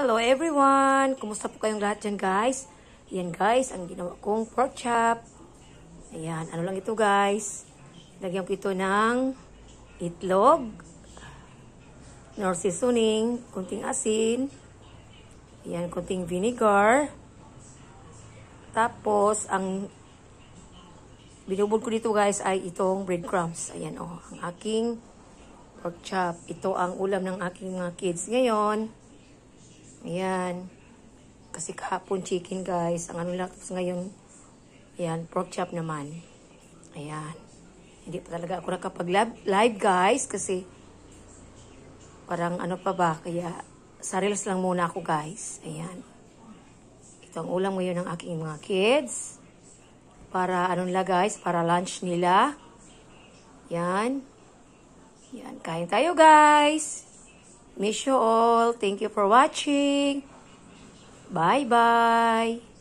Hello everyone! Kumusta po kayong lahat dyan guys? Ayan guys, ang ginawa kong pork chop. Ayan, ano lang ito guys. Lagyan ko ito ng itlog, nor seasoning, kunting asin, ayan, kunting vinegar. Tapos, ang binubog ko dito guys ay itong breadcrumbs. Ayan oh, ang aking pork chop. Ito ang ulam ng aking mga kids ngayon. Ayan. Kasi kahapon chicken guys. Ang ano lang ngayon, ayan, pork chop naman. Ayan. Hindi pa talaga ako nakapag-live guys. Kasi parang ano pa ba. Kaya sa reels lang muna ako guys. Ayan. Ito ang ulam ngayon ng aking mga kids. Para ano nila guys. Para lunch nila. Ayan. Ayan. Kain tayo guys. Miss you all. Thank you for watching. Bye-bye.